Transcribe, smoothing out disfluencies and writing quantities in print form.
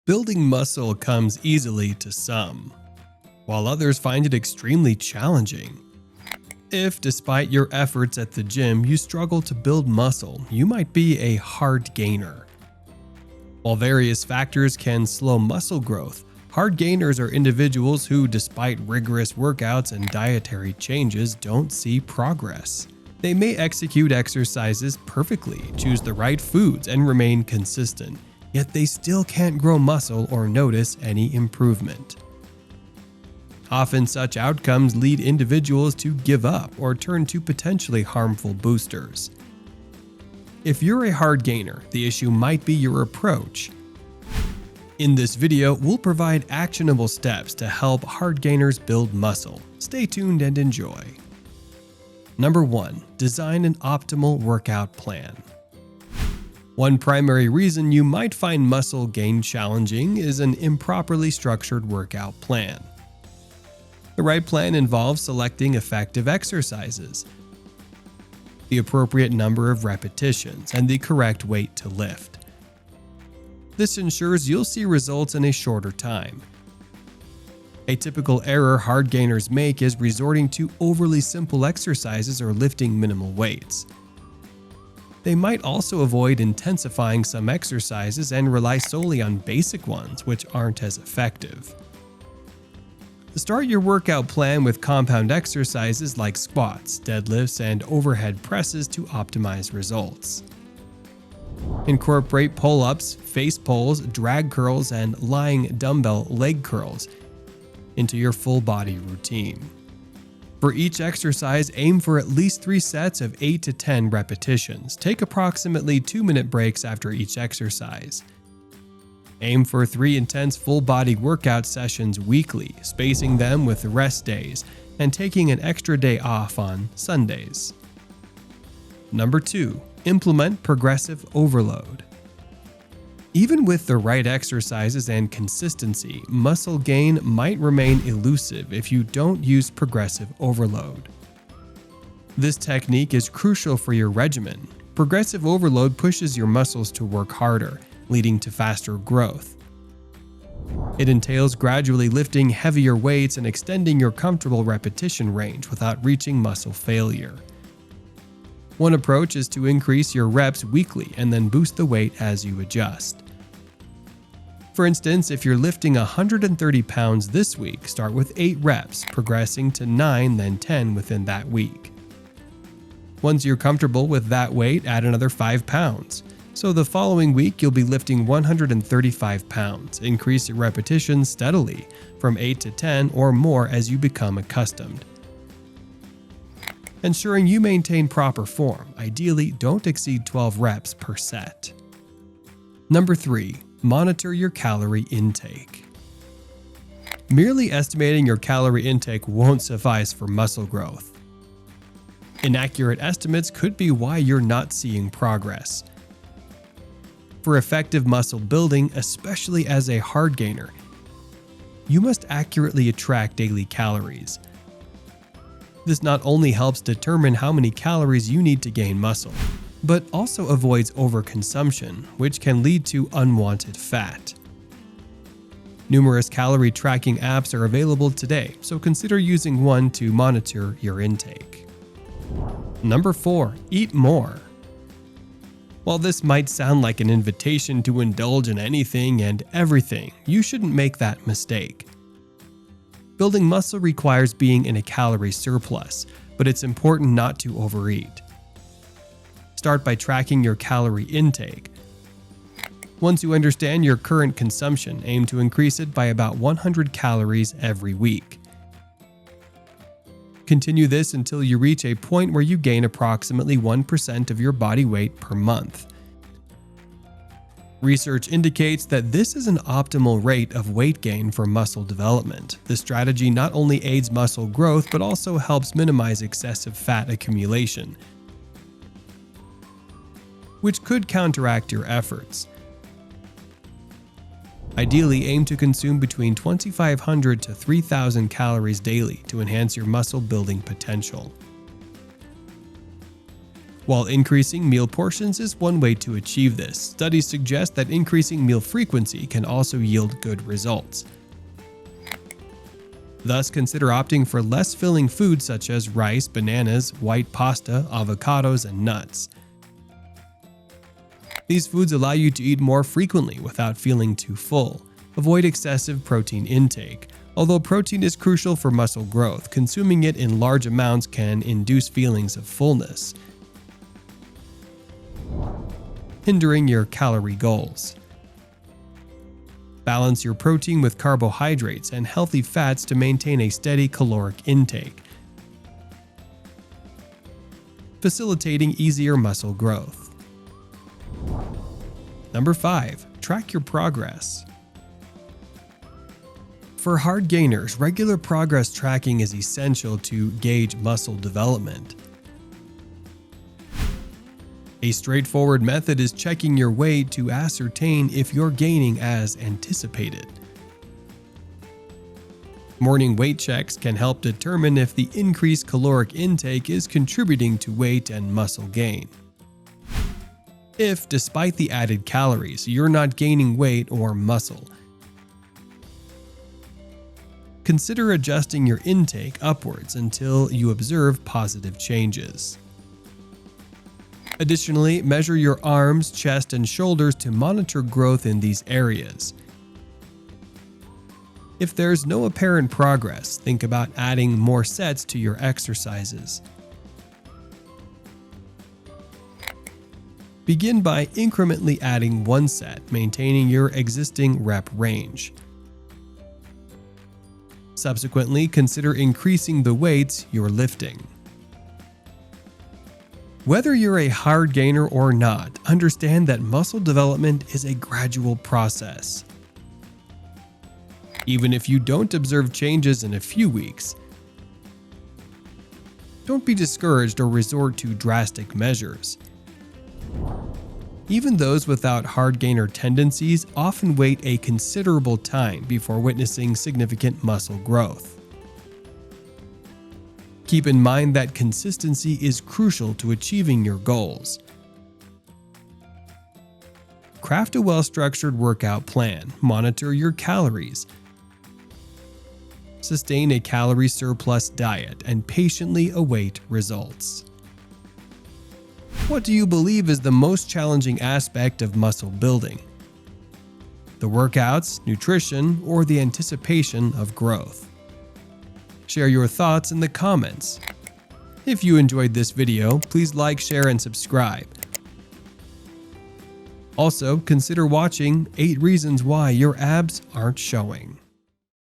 Building muscle comes easily to some, while others find it extremely challenging. If, despite your efforts at the gym, you struggle to build muscle, you might be a hard gainer. While various factors can slow muscle growth, hard gainers are individuals who, despite rigorous workouts and dietary changes, don't see progress. They may execute exercises perfectly, choose the right foods, and remain consistent, yet they still can't grow muscle or notice any improvement. Often such outcomes lead individuals to give up or turn to potentially harmful boosters. If you're a hard gainer, the issue might be your approach. In this video, we'll provide actionable steps to help hard gainers build muscle. Stay tuned and enjoy. Number 1. Design an optimal workout plan. One primary reason you might find muscle gain challenging is an improperly structured workout plan. The right plan involves selecting effective exercises, the appropriate number of repetitions, and the correct weight to lift. This ensures you'll see results in a shorter time. A typical error hard gainers make is resorting to overly simple exercises or lifting minimal weights. They might also avoid intensifying some exercises and rely solely on basic ones, which aren't as effective. Start your workout plan with compound exercises like squats, deadlifts, and overhead presses to optimize results. Incorporate pull-ups, face pulls, drag curls, and lying dumbbell leg curls into your full body routine. For each exercise, aim for at least 3 sets of 8 to 10 repetitions. Take approximately 2-minute breaks after each exercise. Aim for 3 intense full-body workout sessions weekly, spacing them with rest days and taking an extra day off on Sundays. Number 2. Implement progressive overload. Even with the right exercises and consistency, muscle gain might remain elusive if you don't use progressive overload. This technique is crucial for your regimen. Progressive overload pushes your muscles to work harder, leading to faster growth. It entails gradually lifting heavier weights and extending your comfortable repetition range without reaching muscle failure. One approach is to increase your reps weekly and then boost the weight as you adjust. For instance, if you're lifting 130 pounds this week, start with 8 reps, progressing to 9, then 10 within that week. Once you're comfortable with that weight, add another 5 pounds. So the following week, you'll be lifting 135 pounds. Increase your repetitions steadily, from 8 to 10 or more as you become accustomed. Ensuring you maintain proper form. Ideally, don't exceed 12 reps per set. Number 3. Monitor your calorie intake. Merely estimating your calorie intake won't suffice for muscle growth. Inaccurate estimates could be why you're not seeing progress. For effective muscle building, especially as a hard gainer, you must accurately track daily calories. This not only helps determine how many calories you need to gain muscle, but also avoids overconsumption, which can lead to unwanted fat. Numerous calorie tracking apps are available today, so consider using one to monitor your intake. Number 4. Eat more. While this might sound like an invitation to indulge in anything and everything, you shouldn't make that mistake. Building muscle requires being in a calorie surplus, but it's important not to overeat. Start by tracking your calorie intake. Once you understand your current consumption, aim to increase it by about 100 calories every week. Continue this until you reach a point where you gain approximately 1% of your body weight per month. Research indicates that this is an optimal rate of weight gain for muscle development. This strategy not only aids muscle growth but also helps minimize excessive fat accumulation, which could counteract your efforts. Ideally, aim to consume between 2,500 to 3,000 calories daily to enhance your muscle building potential. While increasing meal portions is one way to achieve this, studies suggest that increasing meal frequency can also yield good results. Thus, consider opting for less filling foods such as rice, bananas, white pasta, avocados, and nuts. These foods allow you to eat more frequently without feeling too full. Avoid excessive protein intake. Although protein is crucial for muscle growth, consuming it in large amounts can induce feelings of fullness, hindering your calorie goals. Balance your protein with carbohydrates and healthy fats to maintain a steady caloric intake, facilitating easier muscle growth. Number 5. Track your progress. For Hardgainers, regular progress tracking is essential to gauge muscle development. A straightforward method is checking your weight to ascertain if you're gaining as anticipated. Morning weight checks can help determine if the increased caloric intake is contributing to weight and muscle gain. If, despite the added calories, you're not gaining weight or muscle, consider adjusting your intake upwards until you observe positive changes. Additionally, measure your arms, chest, and shoulders to monitor growth in these areas. If there's no apparent progress, think about adding more sets to your exercises. Begin by incrementally adding one set, maintaining your existing rep range. Subsequently, consider increasing the weights you're lifting. Whether you're a Hardgainer or not, understand that muscle development is a gradual process. Even if you don't observe changes in a few weeks, don't be discouraged or resort to drastic measures. Even those without Hardgainer tendencies often wait a considerable time before witnessing significant muscle growth. Keep in mind that consistency is crucial to achieving your goals. Craft a well-structured workout plan, monitor your calories, sustain a calorie surplus diet, and patiently await results. What do you believe is the most challenging aspect of muscle building? The workouts, nutrition, or the anticipation of growth? Share your thoughts in the comments. If you enjoyed this video, please like, share, and subscribe. Also, consider watching 8 Reasons Why Your Abs Aren't Showing.